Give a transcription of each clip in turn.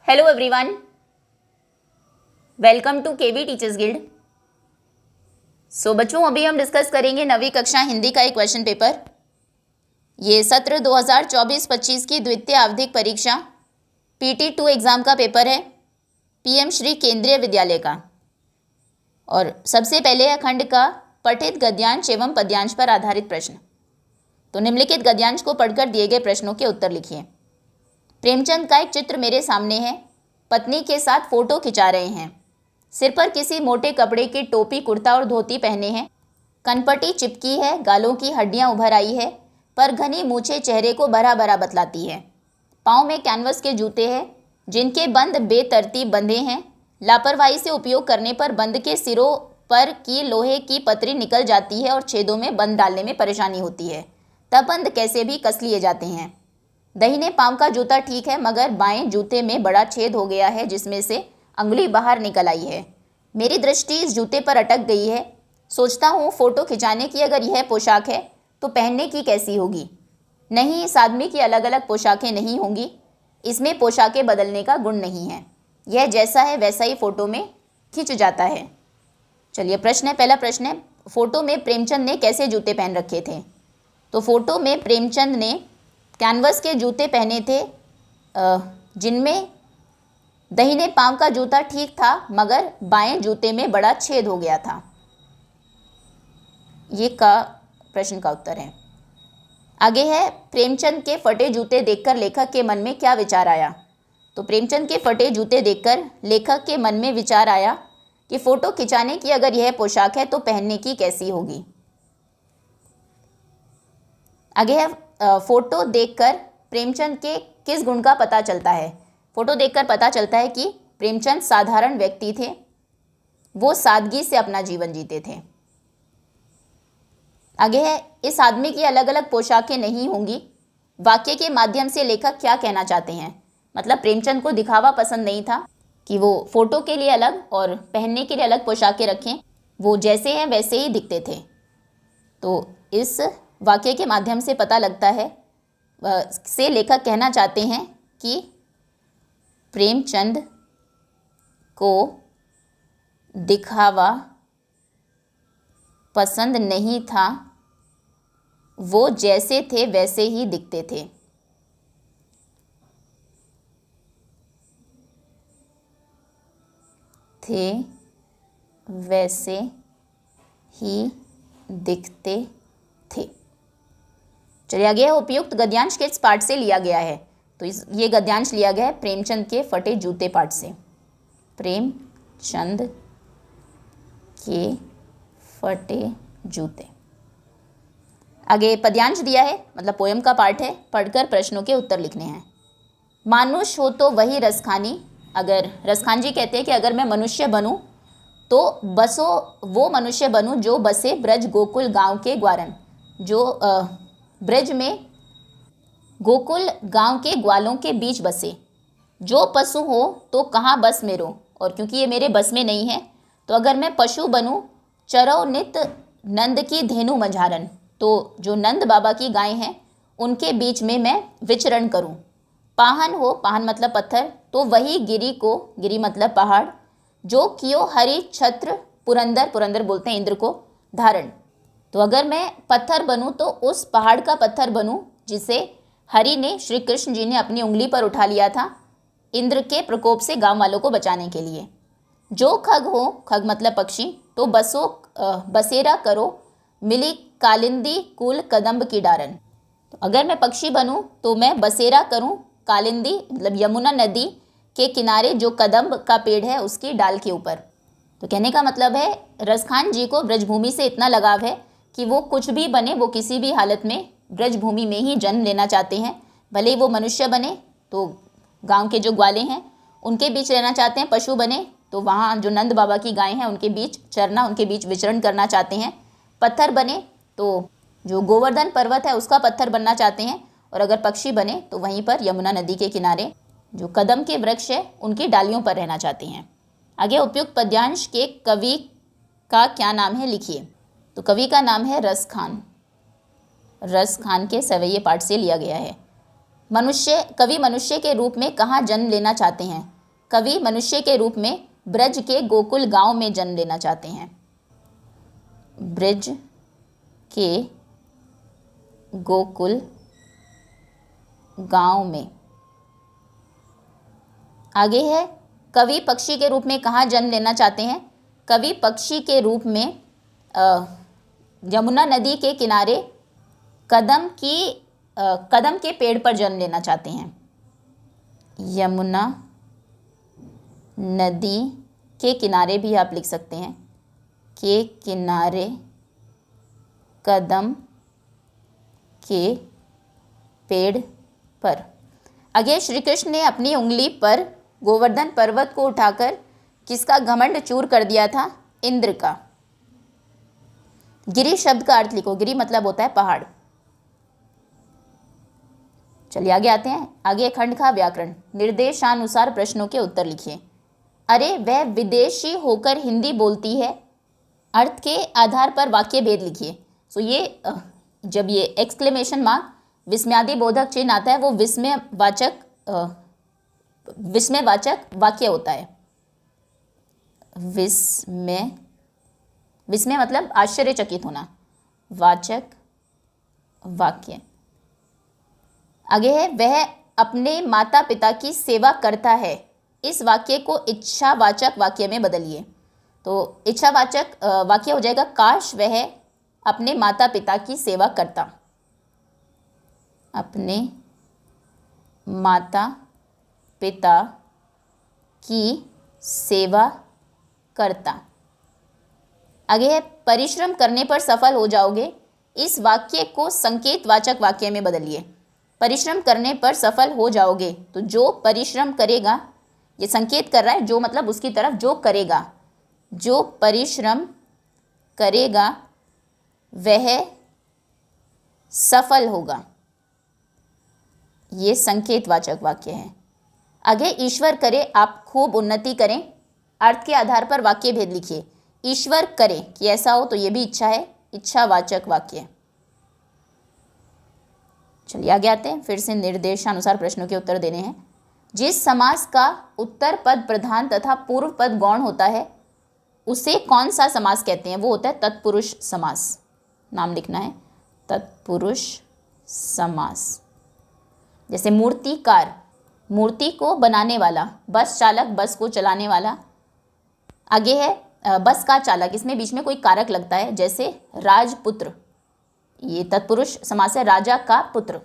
Hello everyone, welcome to KV teachers guild. बच्चों, अभी हम डिस्कस करेंगे 9वीं कक्षा हिंदी का एक क्वेश्चन पेपर। ये सत्र 2024-25 की द्वितीय आवधिक परीक्षा PT2 एग्ज़ाम का पेपर है, PM श्री केंद्रीय विद्यालय का। और सबसे पहले है खंड का पठित गद्यांश एवं पद्यांश पर आधारित प्रश्न। तो निम्नलिखित गद्यांश को पढ़कर दिए गए प्रश्नों के उत्तर लिखिए। प्रेमचंद का एक चित्र मेरे सामने है। पत्नी के साथ फोटो खिंचा रहे हैं। सिर पर किसी मोटे कपड़े की टोपी, कुर्ता और धोती पहने हैं। कनपटी चिपकी है, गालों की हड्डियां उभर आई है, पर घनी मूछें चेहरे को भरा भरा बतलाती है। पाँव में कैनवस के जूते हैं, जिनके बंद बेतरतीब बंधे हैं। लापरवाही से उपयोग करने पर बंद के सिरों पर की लोहे की पतरी निकल जाती है और छेदों में बंद डालने में परेशानी होती है। तब बंद कैसे भी कस लिए जाते हैं। दाहिने पांव का जूता ठीक है, मगर बाएं जूते में बड़ा छेद हो गया है, जिसमें से अंगुली बाहर निकल आई है। मेरी दृष्टि इस जूते पर अटक गई है। सोचता हूँ, फोटो खिंचाने की अगर यह पोशाक है तो पहनने की कैसी होगी। नहीं, इस आदमी की अलग अलग पोशाकें नहीं होंगी। इसमें पोशाकें बदलने का गुण नहीं है। यह जैसा है वैसा ही फोटो में खिंच जाता है। चलिए, प्रश्न है, पहला प्रश्न है, फोटो में प्रेमचंद ने कैसे जूते पहन रखे थे। तो फोटो में प्रेमचंद ने कैनवस के जूते पहने थे, जिनमें दाहिने पांव का जूता ठीक था, मगर बाएं जूते में बड़ा छेद हो गया था। ये का प्रश्न का उत्तर है। आगे है, प्रेमचंद के फटे जूते देखकर लेखक के मन में क्या विचार आया। तो प्रेमचंद के फटे जूते देखकर लेखक के मन में विचार आया कि फोटो खिंचाने की अगर यह पोशाक है तो पहनने की कैसी होगी। आगे है, फोटो देखकर प्रेमचंद के किस गुण का पता चलता है। फोटो देखकर पता चलता है कि प्रेमचंद साधारण व्यक्ति थे, वो सादगी से अपना जीवन जीते थे। आगे है, इस आदमी की अलग अलग पोशाकें नहीं होंगी। वाक्य के माध्यम से लेखक क्या कहना चाहते हैं। मतलब प्रेमचंद को दिखावा पसंद नहीं था कि वो फोटो के लिए अलग और पहनने के लिए अलग पोशाकें रखें, वो जैसे हैं वैसे ही दिखते थे। तो इस वाक्य के माध्यम से पता लगता है, से लेखक कहना चाहते हैं कि प्रेमचंद को दिखावा पसंद नहीं था, वो जैसे थे वैसे ही दिखते थे। वैसे ही दिखते थे। चलिए, आगे उपयुक्त गद्यांश किस पाठ से लिया गया है। तो ये गद्यांश लिया गया है प्रेमचंद के फटे जूते पाठ से। प्रेमचंद के फटे जूते। आगे पद्यांश दिया है, मतलब पोयम का पार्ट है, पढ़कर प्रश्नों के उत्तर लिखने हैं। मानुष हो तो वही रसखानी। अगर रसखान जी कहते हैं कि अगर मैं मनुष्य बनूं तो बसो वो मनुष्य बनूं जो बसे ब्रज गोकुल गांव के ग्वारन। जो ब्रज में गोकुल गांव के ग्वालों के बीच बसे। जो पशु हो तो कहाँ बस मेरो। और क्योंकि ये मेरे बस में नहीं है, तो अगर मैं पशु बनूं, चरो नित नंद की धेनु मझारन। तो जो नंद बाबा की गाय हैं उनके बीच में मैं विचरण करूं। पाहन हो, पाहन मतलब पत्थर, तो वही गिरी को, गिरी मतलब पहाड़, जो कियो हरि छत्र पुरंदर, पुरंदर बोलते हैं इंद्र को, धारण। तो अगर मैं पत्थर बनूं तो उस पहाड़ का पत्थर बनूं जिसे हरि ने, श्री कृष्ण जी ने अपनी उंगली पर उठा लिया था इंद्र के प्रकोप से गांव वालों को बचाने के लिए। जो खग हो, खग मतलब पक्षी, तो बसेरा करो मिली कालिंदी कुल कदम्ब की डारन। तो अगर मैं पक्षी बनूं तो मैं बसेरा करूं कालिंदी मतलब यमुना नदी के किनारे जो कदम्ब का पेड़ है उसकी डाल के ऊपर। तो कहने का मतलब है, रसखान जी को ब्रजभूमि से इतना लगाव है कि वो कुछ भी बने, वो किसी भी हालत में ब्रजभूमि में ही जन्म लेना चाहते हैं। भले ही वो मनुष्य बने तो गांव के जो ग्वाले हैं उनके बीच रहना चाहते हैं, पशु बने तो वहाँ जो नंद बाबा की गाय हैं उनके बीच चरना, उनके बीच विचरण करना चाहते हैं। पत्थर बने तो जो गोवर्धन पर्वत है उसका पत्थर बनना चाहते हैं, और अगर पक्षी बने तो वहीं पर यमुना नदी के किनारे जो कदम के वृक्ष है उनकी डालियों पर रहना चाहते हैं। आगे उपयुक्त पद्यांश के कवि का क्या नाम है, लिखिए। तो कवि का नाम है रस खान। रस खान के सवैये पाठ से लिया गया है। कवि मनुष्य के रूप में कहाँ जन्म लेना चाहते हैं। कवि मनुष्य के रूप में ब्रज के गोकुल गांव में जन्म लेना चाहते हैं। ब्रज के गोकुल गांव में। आगे है, कवि पक्षी के रूप में कहाँ जन्म लेना चाहते हैं? कवि पक्षी के रूप में यमुना नदी के किनारे कदम के पेड़ पर जन्म लेना चाहते हैं। यमुना नदी के किनारे भी आप लिख सकते हैं, के किनारे कदम के पेड़ पर। आगे, श्री कृष्ण ने अपनी उंगली पर गोवर्धन पर्वत को उठाकर किसका घमंड चूर कर दिया था? इंद्र का। गिरि शब्द का अर्थ लिखो। गिरि मतलब होता है पहाड़। चलिए आगे आते हैं। आगे खंड का व्याकरण। निर्देशानुसार प्रश्नों के उत्तर लिखिए। अरे वह विदेशी होकर हिंदी बोलती है। अर्थ के आधार पर वाक्य भेद लिखिए। सो ये जब ये एक्सक्लेमेशन मार्क विस्मयादि बोधक चिन्ह आता है वो विस्मयवाचक वाक्य होता है। विस्मय मतलब आश्चर्यचकित होना, वाचक वाक्य। आगे है, वह अपने माता पिता की सेवा करता है। इस वाक्य को इच्छावाचक वाक्य में बदलिए। तो इच्छावाचक वाक्य हो जाएगा, काश वह अपने माता पिता की सेवा करता। अपने माता पिता की सेवा करता। आगे है, परिश्रम करने पर सफल हो जाओगे। इस वाक्य को संकेतवाचक वाक्य में बदलिए। परिश्रम करने पर सफल हो जाओगे, तो जो परिश्रम करेगा, ये संकेत कर रहा है जो मतलब उसकी तरफ जो करेगा। जो परिश्रम करेगा वह सफल होगा, ये संकेतवाचक वाक्य है। आगे, ईश्वर करे आप खूब उन्नति करें। अर्थ के आधार पर वाक्य भेद लिखिए। ईश्वर करे कि ऐसा हो, तो ये भी इच्छा है, इच्छावाचक वाक्य। चलिए आगे आते हैं। फिर से निर्देशानुसार प्रश्नों के उत्तर देने हैं। जिस समास का उत्तर पद प्रधान तथा पूर्व पद गौण होता है उसे कौन सा समास कहते हैं? वो होता है तत्पुरुष समास। नाम लिखना है, तत्पुरुष समास। जैसे मूर्तिकार, मूर्ति को बनाने वाला। बस चालक, बस को चलाने वाला। आगे है बस का चालक, इसमें बीच में कोई कारक लगता है, जैसे राजपुत्र, ये तत्पुरुष समास है, राजा का पुत्र।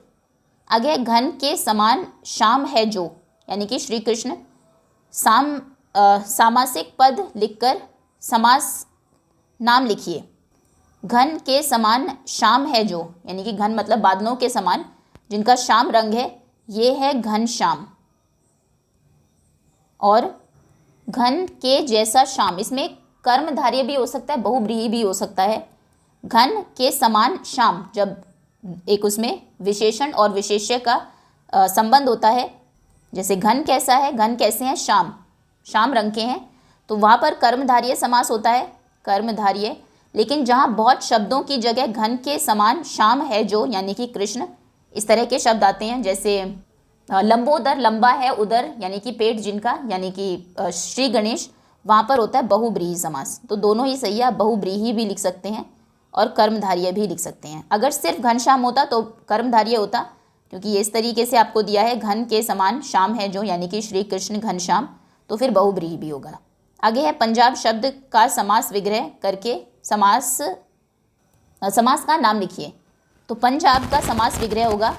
आगे है, घन के समान श्याम है जो, यानी कि श्री कृष्ण। सामासिक पद लिखकर समास नाम लिखिए। घन के समान श्याम है जो, यानी कि घन मतलब बादलों के समान जिनका श्याम रंग है, ये है घन श्याम। और घन के जैसा श्याम, इसमें कर्मधारय भी हो सकता है, बहुव्रीहि भी हो सकता है। घन के समान श्याम, जब एक उसमें विशेषण और विशेष्य का संबंध होता है, जैसे घन कैसा है, घन कैसे हैं, श्याम, श्याम रंग के हैं, तो वहाँ पर कर्मधारय समास होता है, कर्मधारय। लेकिन जहाँ बहुत शब्दों की जगह घन के समान श्याम है जो, यानी कि कृष्ण, इस तरह के शब्द आते हैं। जैसे लंबोदर, लंबा है उदर, यानी कि पेट जिनका, यानी कि श्री गणेश, वहाँ पर होता है बहुव्रीहि समास। तो दोनों ही सही है, आप बहुव्रीहि भी लिख सकते हैं और कर्मधारय भी लिख सकते हैं। अगर सिर्फ घनश्याम होता तो कर्मधारय होता, क्योंकि ये इस तरीके से आपको दिया है, घन के समान श्याम है जो, यानी कि श्री कृष्ण घनश्याम, तो फिर बहुव्रीहि भी होगा। आगे है, पंजाब शब्द का समास विग्रह करके समास का नाम लिखिए। तो पंजाब का समास विग्रह होगा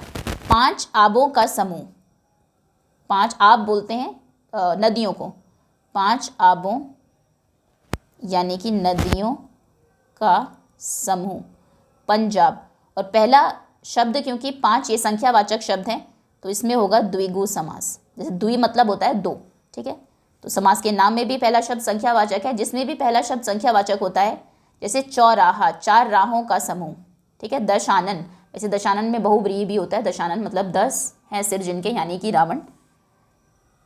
5 आबों का समूह। 5 आब बोलते हैं नदियों को, 5 आबों यानी कि नदियों का समूह, पंजाब। और पहला शब्द क्योंकि 5 ये संख्यावाचक शब्द हैं, तो इसमें होगा द्विगु समास। जैसे द्वि मतलब होता है 2, ठीक है। तो समास के नाम में भी पहला शब्द संख्यावाचक है, जिसमें भी पहला शब्द संख्यावाचक होता है। जैसे चौराहा, 4 राहों का समूह, ठीक है। दशानन, वैसे दशानन में बहुव्रीहि भी होता है, दशानन मतलब 10 हैं सिर जिनके, यानी कि रावण।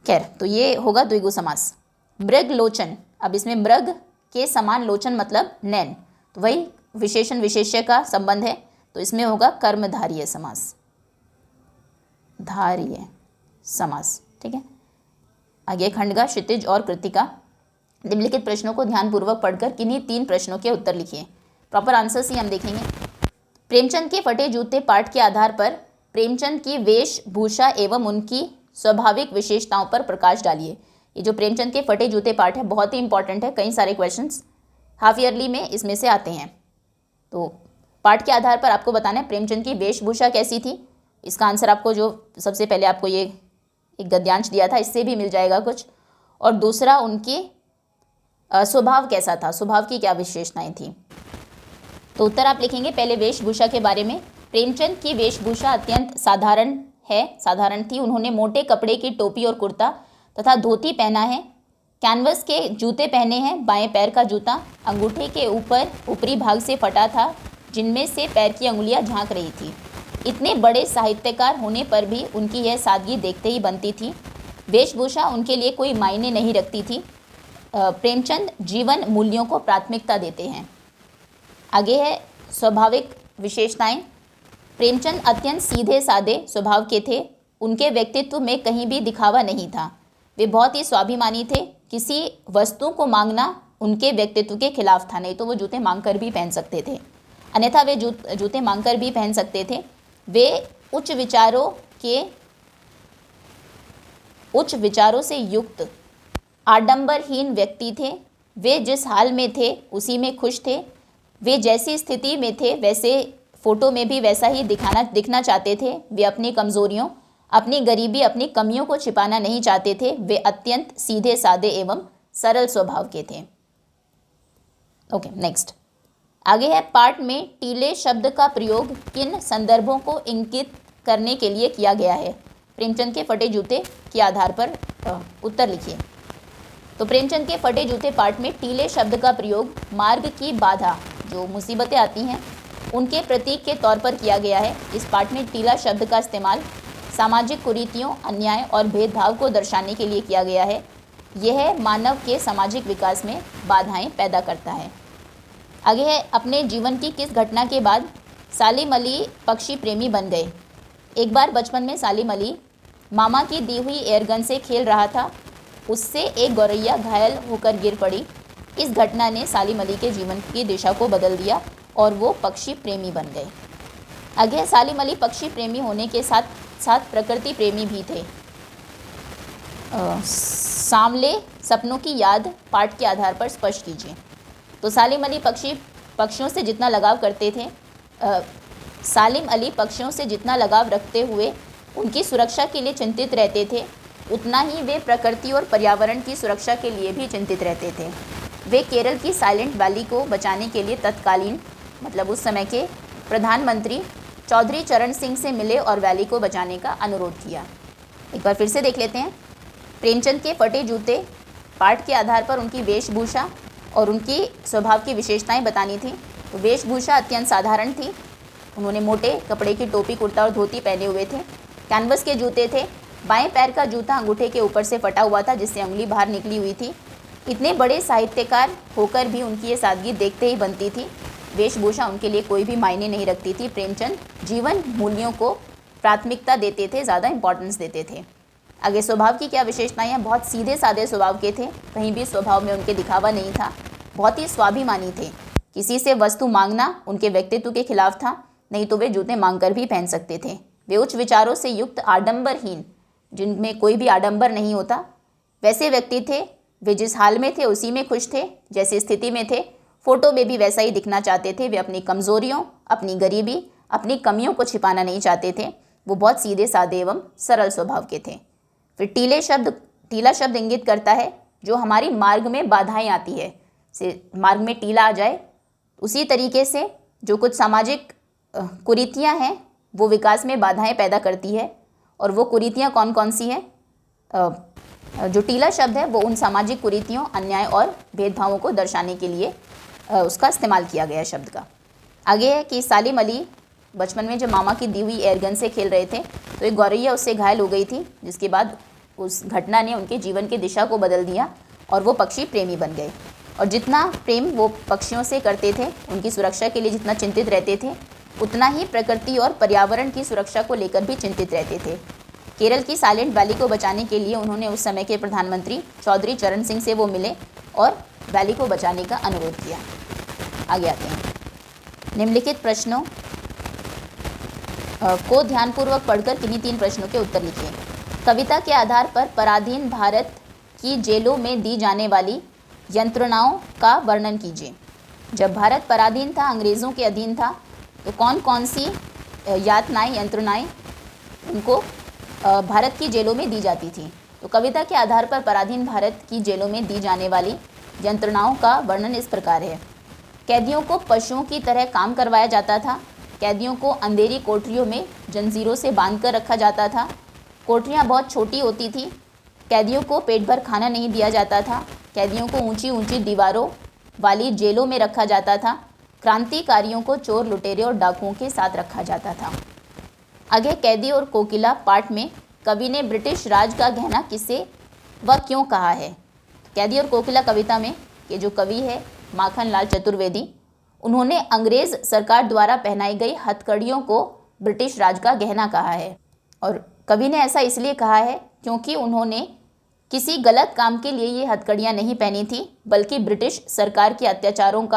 खैर, तो ये होगा द्विगु समास। मृग लोचन, अब इसमें मृग के समान लोचन मतलब नैन, तो वही विशेषण विशेष्य का संबंध है, तो इसमें होगा कर्मधारय समास, धार्य समास, ठीक है। आगे खंडगा, क्षितिज और कृतिका। निम्नलिखित प्रश्नों को ध्यानपूर्वक पढ़कर किन्हीं 3 प्रश्नों के उत्तर लिखिए। प्रॉपर आंसर्स ही हम देखेंगे। प्रेमचंद के फटे जूते पाठ के आधार पर प्रेमचंद की वेशभूषा एवं उनकी स्वाभाविक विशेषताओं पर प्रकाश डालिए। ये जो प्रेमचंद के फटे जूते पाठ है बहुत ही इंपॉर्टेंट है, कई सारे क्वेश्चंस हाफ ईयरली में इसमें से आते हैं। तो पाठ के आधार पर आपको बताना है प्रेमचंद की वेशभूषा कैसी थी। इसका आंसर आपको जो सबसे पहले आपको ये एक गद्यांश दिया था इससे भी मिल जाएगा कुछ, और दूसरा उनके स्वभाव कैसा था, स्वभाव की क्या विशेषताएं थी। तो उत्तर आप लिखेंगे पहले वेशभूषा के बारे में। प्रेमचंद की वेशभूषा अत्यंत साधारण थी। उन्होंने मोटे कपड़े की टोपी और कुर्ता तथा धोती पहना है, कैनवस के जूते पहने हैं, बाएं पैर का जूता अंगूठे के ऊपरी भाग से फटा था जिनमें से पैर की अंगुलियां झांक रही थी। इतने बड़े साहित्यकार होने पर भी उनकी यह सादगी देखते ही बनती थी। वेशभूषा उनके लिए कोई मायने नहीं रखती थी। प्रेमचंद जीवन मूल्यों को प्राथमिकता देते हैं। आगे है स्वाभाविक विशेषताएं। प्रेमचंद अत्यंत सीधे साधे स्वभाव के थे। उनके व्यक्तित्व में कहीं भी दिखावा नहीं था। वे बहुत ही स्वाभिमानी थे। किसी वस्तु को मांगना उनके व्यक्तित्व के खिलाफ था, नहीं तो वो जूते मांगकर भी पहन सकते थे, अन्यथा वे जूते मांगकर भी पहन सकते थे। वे उच्च विचारों से युक्त आडंबरहीन व्यक्ति थे। वे जिस हाल में थे उसी में खुश थे। वे जैसी स्थिति में थे वैसे फोटो में भी वैसा ही दिखना चाहते थे। वे अपनी कमजोरियों, अपनी गरीबी, अपनी कमियों को छिपाना नहीं चाहते थे। वे अत्यंत सीधे साधे एवं सरल स्वभाव के थे। ओके, नेक्स्ट आगे है पाठ में टीले शब्द का प्रयोग किन संदर्भों को इंगित करने के लिए किया गया है। प्रेमचंद के फटे जूते के आधार पर उत्तर लिखिए। तो प्रेमचंद के फटे जूते पाठ में टीले शब्द का प्रयोग मार्ग की बाधा, जो मुसीबतें आती हैं, उनके प्रतीक के तौर पर किया गया है। इस पाठ में टीला शब्द का इस्तेमाल सामाजिक कुरीतियों, अन्याय और भेदभाव को दर्शाने के लिए किया गया है। यह मानव के सामाजिक विकास में बाधाएं पैदा करता है। आगे है अपने जीवन की किस घटना के बाद सालिम अली पक्षी प्रेमी बन गए। एक बार बचपन में सालिम अली मामा की दी हुई एयरगन से खेल रहा था। उससे एक गौरैया घायल होकर गिर पड़ी। इस घटना ने सालिम अली के जीवन की दिशा को बदल दिया और वो पक्षी प्रेमी बन गए। आगे सालिम अली पक्षी प्रेमी होने के साथ साथ प्रकृति प्रेमी भी थे। सामले सपनों की याद पाठ के आधार पर स्पष्ट कीजिए। तो सालिम अली पक्षियों से जितना लगाव करते थे, सालिम अली पक्षियों से जितना लगाव रखते हुए उनकी सुरक्षा के लिए चिंतित रहते थे, उतना ही वे प्रकृति और पर्यावरण की सुरक्षा के लिए भी चिंतित रहते थे। वे केरल की साइलेंट वैली को बचाने के लिए तत्कालीन मतलब उस समय के प्रधानमंत्री चौधरी चरण सिंह से मिले और वैली को बचाने का अनुरोध किया। एक बार फिर से देख लेते हैं। प्रेमचंद के फटे जूते पाठ के आधार पर उनकी वेशभूषा और उनकी स्वभाव की विशेषताएं बतानी थी। तो वेशभूषा अत्यंत साधारण थी। उन्होंने मोटे कपड़े की टोपी, कुर्ता और धोती पहने हुए थे। कैनवस के जूते थे। बाएं पैर का जूता अंगूठे के ऊपर से फटा हुआ था जिससे उंगली बाहर निकली हुई थी। इतने बड़े साहित्यकार होकर भी उनकी ये सादगी देखते ही बनती थी। वेशभूषा उनके लिए कोई भी मायने नहीं रखती थी। प्रेमचंद जीवन मूल्यों को प्राथमिकता देते थे, ज़्यादा इंपॉर्टेंस देते थे। आगे स्वभाव की क्या विशेषताएं हैं। बहुत सीधे साधे स्वभाव के थे। कहीं भी स्वभाव में उनके दिखावा नहीं था। बहुत ही स्वाभिमानी थे। किसी से वस्तु मांगना उनके व्यक्तित्व के खिलाफ था, नहीं तो वे जूते मांगकर भी पहन सकते थे। वे उच्च विचारों से युक्त आडंबरहीन, जिनमें कोई भी आडंबर नहीं होता, वैसे व्यक्ति थे। वे जिस हाल में थे उसी में खुश थे। जैसी स्थिति में थे फोटो में भी वैसा ही दिखना चाहते थे। वे अपनी कमजोरियों, अपनी गरीबी, अपनी कमियों को छिपाना नहीं चाहते थे। वो बहुत सीधे साधे एवं सरल स्वभाव के थे। फिर टीला शब्द इंगित करता है जो हमारी मार्ग में बाधाएं आती है, से मार्ग में टीला आ जाए। उसी तरीके से जो कुछ सामाजिक कुरीतियाँ हैं वो विकास में बाधाएं पैदा करती है। और वो कुरीतियाँ कौन कौन सी हैं? जो टीला शब्द है वो उन सामाजिक कुरीतियों, अन्याय और भेदभावों को दर्शाने के लिए उसका इस्तेमाल किया गया शब्द का। आगे है कि सालिम अली बचपन में जब मामा की दी हुई एयरगन से खेल रहे थे तो एक गौरैया उससे घायल हो गई थी, जिसके बाद उस घटना ने उनके जीवन की दिशा को बदल दिया और वो पक्षी प्रेमी बन गए। और जितना प्रेम वो पक्षियों से करते थे, उनकी सुरक्षा के लिए जितना चिंतित रहते थे, उतना ही प्रकृति और पर्यावरण की सुरक्षा को लेकर भी चिंतित रहते थे। केरल की साइलेंट वैली को बचाने के लिए उन्होंने उस समय के प्रधानमंत्री चौधरी चरण सिंह से वो मिले और वैली को बचाने का अनुरोध किया। आगे आते हैं। निम्नलिखित प्रश्नों को ध्यानपूर्वक पढ़कर किन्हीं 3 प्रश्नों के उत्तर लिखिए। कविता के आधार पर पराधीन भारत की जेलों में दी जाने वाली यंत्रणाओं का वर्णन कीजिए। जब भारत पराधीन था, अंग्रेज़ों के अधीन था, तो कौन कौन सी यातनाएं, यंत्रणाएं उनको भारत की जेलों में दी जाती थी। तो कविता के आधार पर पराधीन भारत की जेलों में दी जाने वाली यंत्रणाओं का वर्णन इस प्रकार है। कैदियों को पशुओं की तरह काम करवाया जाता था। कैदियों को अंधेरी कोठरियों में जंजीरों से बांधकर रखा जाता था। कोठरियाँ बहुत छोटी होती थी। कैदियों को पेट भर खाना नहीं दिया जाता था। कैदियों को ऊंची ऊंची दीवारों वाली जेलों में रखा जाता था। क्रांतिकारियों को चोर, लुटेरे और डाकुओं के साथ रखा जाता था। आगे कैदी और कोकिला पाठ में कवि ने ब्रिटिश राज का गहना किसे व क्यों कहा है। कैदी और कोकिला कविता में ये जो कवि है माखनलाल चतुर्वेदी, उन्होंने अंग्रेज़ सरकार द्वारा पहनाई गई हथकड़ियों को ब्रिटिश राज का गहना कहा है। और कवि ने ऐसा इसलिए कहा है क्योंकि उन्होंने किसी गलत काम के लिए ये हथकड़ियाँ नहीं पहनी थी, बल्कि ब्रिटिश सरकार के अत्याचारों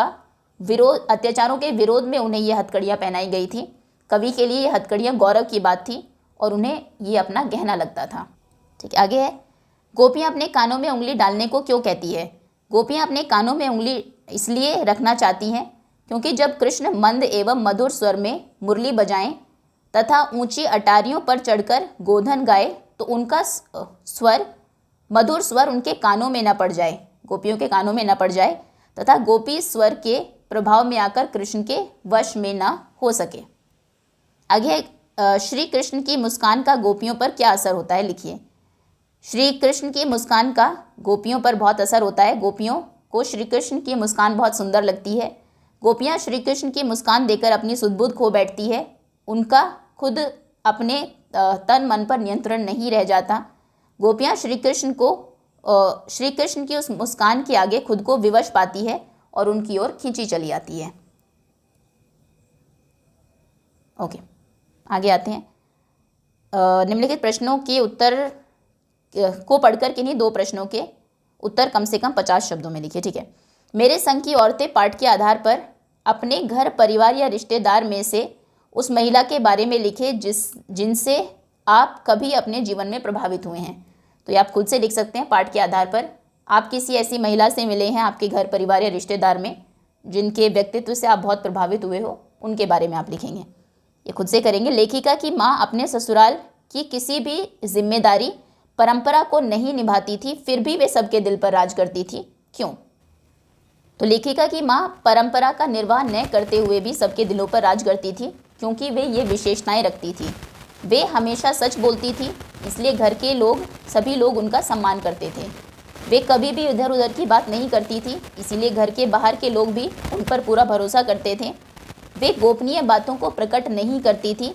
के विरोध में उन्हें ये हथकड़ियाँ पहनाई गई थी। कवि के लिए ये हथकड़ियाँ गौरव की बात थी और उन्हें ये अपना गहना लगता था। ठीक है, आगे है। गोपियाँ अपने कानों में उंगली डालने को क्यों कहती है। गोपियाँ अपने कानों में उंगली इसलिए रखना चाहती हैं क्योंकि जब कृष्ण मंद एवं मधुर स्वर में मुरली बजाएं तथा ऊंची अटारियों पर चढ़कर गोधन गाए तो उनका मधुर स्वर उनके कानों में न पड़ जाए, गोपियों के कानों में न पड़ जाए तथा गोपी स्वर के प्रभाव में आकर कृष्ण के वश में न हो सके। आगे श्री कृष्ण की मुस्कान का गोपियों पर क्या असर होता है, लिखिए। श्री कृष्ण की मुस्कान का गोपियों पर बहुत असर होता है। गोपियों को श्री कृष्ण की मुस्कान बहुत सुंदर लगती है। गोपियाँ श्री कृष्ण की मुस्कान देकर अपनी सुध-बुध खो बैठती है। उनका खुद अपने तन मन पर नियंत्रण नहीं रह जाता। गोपियाँ श्री कृष्ण की उस मुस्कान के आगे खुद को विवश पाती है और उनकी ओर खींची चली आती है। ओके, आगे आते हैं। निम्नलिखित प्रश्नों के उत्तर को पढ़कर किन्हीं 2 प्रश्नों के उत्तर कम से कम 50 शब्दों में लिखिए। ठीक है। मेरे संग की औरतें पाठ के आधार पर अपने घर, परिवार या रिश्तेदार में से उस महिला के बारे में लिखे जिनसे आप कभी अपने जीवन में प्रभावित हुए हैं। तो ये आप खुद से लिख सकते हैं। पाठ के आधार पर आप किसी ऐसी महिला से मिले हैं आपके घर, परिवार या रिश्तेदार में जिनके व्यक्तित्व से आप बहुत प्रभावित हुए हो, उनके बारे में आप लिखेंगे। ये खुद से करेंगे। लेखिका की माँ अपने ससुराल की किसी भी जिम्मेदारी, परंपरा को नहीं निभाती थी, फिर भी वे सबके दिल पर राज करती थी, क्यों। तो लेखिका की माँ परंपरा का निर्वाह न करते हुए भी सबके दिलों पर राज करती थी क्योंकि वे ये विशेषताएं रखती थी। वे हमेशा सच बोलती थी, इसलिए घर के लोग, सभी लोग उनका सम्मान करते थे। वे कभी भी इधर उधर की बात नहीं करती थी, इसीलिए घर के बाहर के लोग भी उन पर पूरा भरोसा करते थे। वे गोपनीय बातों को प्रकट नहीं करती थी।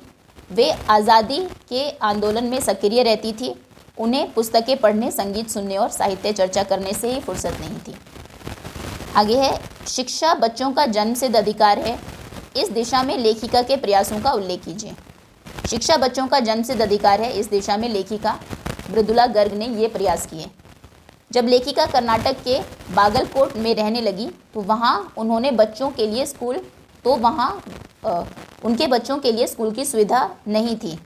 वे आज़ादी के आंदोलन में सक्रिय रहती थी। उन्हें पुस्तकें पढ़ने, संगीत सुनने और साहित्य चर्चा करने से ही फुर्सत नहीं थी। आगे है, शिक्षा बच्चों का जन्मसिद्ध अधिकार है। इस दिशा में लेखिका के प्रयासों का उल्लेख कीजिए। शिक्षा बच्चों का जन्मसिद्ध अधिकार है। इस दिशा में लेखिका मृदुला गर्ग ने ये प्रयास किए। जब लेखिका कर्नाटक के बागलकोट में रहने लगी तो वहाँ उन्होंने बच्चों के लिए उनके बच्चों के लिए स्कूल की सुविधा नहीं थी।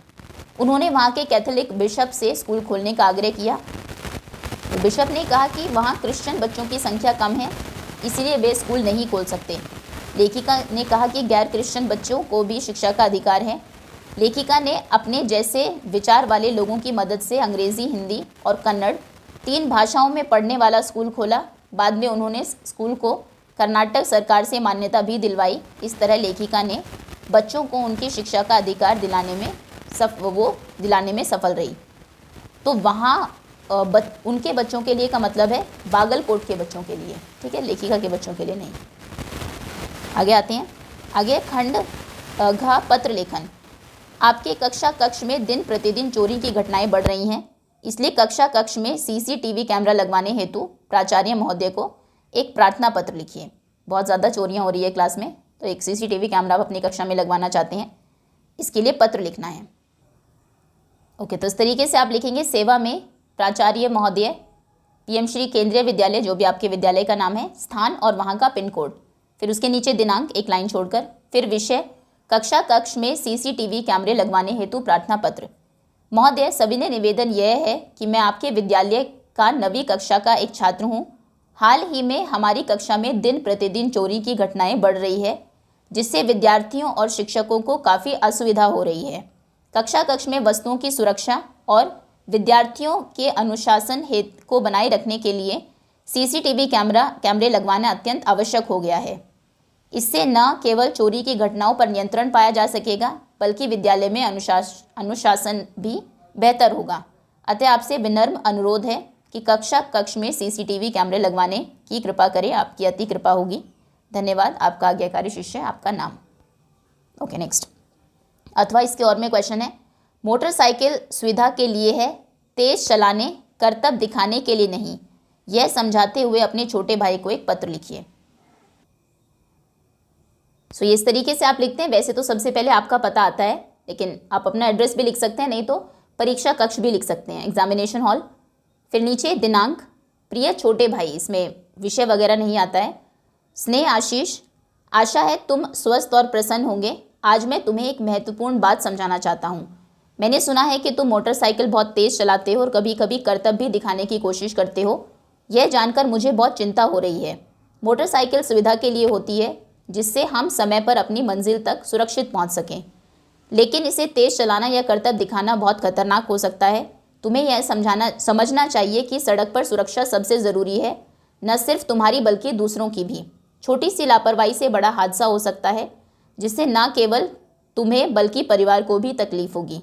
उन्होंने वहाँ के कैथोलिक बिशप से स्कूल खोलने का आग्रह किया। तो बिशप ने कहा कि वहाँ क्रिश्चियन बच्चों की संख्या कम है, इसलिए वे स्कूल नहीं खोल सकते। लेखिका ने कहा कि गैर क्रिश्चियन बच्चों को भी शिक्षा का अधिकार है। लेखिका ने अपने जैसे विचार वाले लोगों की मदद से अंग्रेज़ी, हिंदी और कन्नड़ 3 भाषाओं में पढ़ने वाला स्कूल खोला। बाद में उन्होंने स्कूल को कर्नाटक सरकार से मान्यता भी दिलवाई। इस तरह लेखिका ने बच्चों को उनकी शिक्षा का अधिकार दिलाने में सफल रही। तो वहाँ उनके बच्चों के लिए का मतलब है बागलकोट के बच्चों के लिए, ठीक है, लेखिका के बच्चों के लिए नहीं। आगे आते हैं। आगे खंड घ पत्र लेखन। आपके कक्षा कक्ष में दिन प्रतिदिन चोरी की घटनाएं बढ़ रही हैं, इसलिए कक्षा कक्ष में सीसीटीवी कैमरा लगवाने हेतु प्राचार्य महोदय को एक प्रार्थना पत्र लिखिए। बहुत ज़्यादा चोरियां हो रही है क्लास में, तो एक सीसीटीवी कैमरा आप अपनी कक्षा में लगवाना चाहते हैं, इसके लिए पत्र लिखना है। ओके, तो इस तरीके से आप लिखेंगे सेवा में प्राचार्य महोदय, पीएम श्री केंद्रीय विद्यालय, जो भी आपके विद्यालय का नाम है, स्थान और वहाँ का पिन कोड, फिर उसके नीचे दिनांक एक लाइन छोड़कर, फिर विषय, कक्षा कक्ष में सीसीटीवी कैमरे लगवाने हेतु प्रार्थना पत्र। महोदय, सविनय निवेदन यह है कि मैं आपके विद्यालय का 9वीं कक्षा का एक छात्र हूँ। हाल ही में हमारी कक्षा में दिन प्रतिदिन चोरी की घटनाएं बढ़ रही है, जिससे विद्यार्थियों और शिक्षकों को काफ़ी असुविधा हो रही है। कक्षा कक्ष में वस्तुओं की सुरक्षा और विद्यार्थियों के अनुशासन हेतु को बनाए रखने के लिए सीसीटीवी कैमरे लगवाना अत्यंत आवश्यक हो गया है। इससे न केवल चोरी की घटनाओं पर नियंत्रण पाया जा सकेगा, बल्कि विद्यालय में अनुशासन भी बेहतर होगा। अतः आपसे विनम्र अनुरोध है कि कक्षा कक्ष में सीसीटीवी कैमरे लगवाने की कृपा करें, आपकी अति कृपा होगी। धन्यवाद। आपका आज्ञाकारी शिष्य, आपका नाम। Okay, next. अथवा इसके और में क्वेश्चन है, मोटरसाइकिल सुविधा के लिए है, तेज चलाने, करतब दिखाने के लिए नहीं। यह समझाते हुए अपने छोटे भाई को एक पत्र लिखिए। सो ये इस तरीके से आप लिखते हैं। वैसे तो सबसे पहले आपका पता आता है, लेकिन आप अपना एड्रेस भी लिख सकते हैं, नहीं तो परीक्षा कक्ष भी लिख सकते हैं, एग्जामिनेशन हॉल। फिर नीचे दिनांक, प्रिय छोटे भाई, इसमें विषय वगैरह नहीं आता है। स्नेह आशीष, आशा है तुम स्वस्थ और प्रसन्न होंगे। आज मैं तुम्हें एक महत्वपूर्ण बात समझाना चाहता हूँ। मैंने सुना है कि तुम मोटरसाइकिल बहुत तेज़ चलाते हो और कभी कभी करतब भी दिखाने की कोशिश करते हो। यह जानकर मुझे बहुत चिंता हो रही है। मोटरसाइकिल सुविधा के लिए होती है, जिससे हम समय पर अपनी मंजिल तक सुरक्षित पहुँच सकें, लेकिन इसे तेज़ चलाना या करतब दिखाना बहुत खतरनाक हो सकता है। तुम्हें यह समझना चाहिए कि सड़क पर सुरक्षा सबसे ज़रूरी है, न सिर्फ तुम्हारी बल्कि दूसरों की भी। छोटी सी लापरवाही से बड़ा हादसा हो सकता है, जिससे न केवल तुम्हें बल्कि परिवार को भी तकलीफ होगी।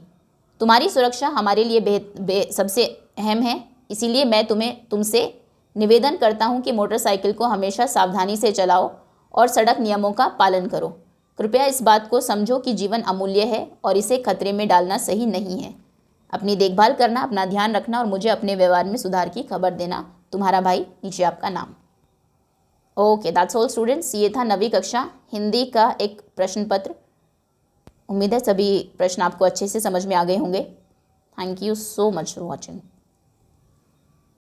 तुम्हारी सुरक्षा हमारे लिए सबसे अहम है, इसीलिए मैं तुमसे निवेदन करता हूँ कि मोटरसाइकिल को हमेशा सावधानी से चलाओ और सड़क नियमों का पालन करो। कृपया इस बात को समझो कि जीवन अमूल्य है और इसे खतरे में डालना सही नहीं है। अपनी देखभाल करना, अपना ध्यान रखना और मुझे अपने व्यवहार में सुधार की खबर देना। तुम्हारा भाई, नीचे आपका नाम। Okay, that's all students. ये था 9वीं कक्षा हिंदी का एक प्रश्न पत्र। उम्मीद है सभी प्रश्न आपको अच्छे से समझ में आ गए होंगे। Thank you so much for watching.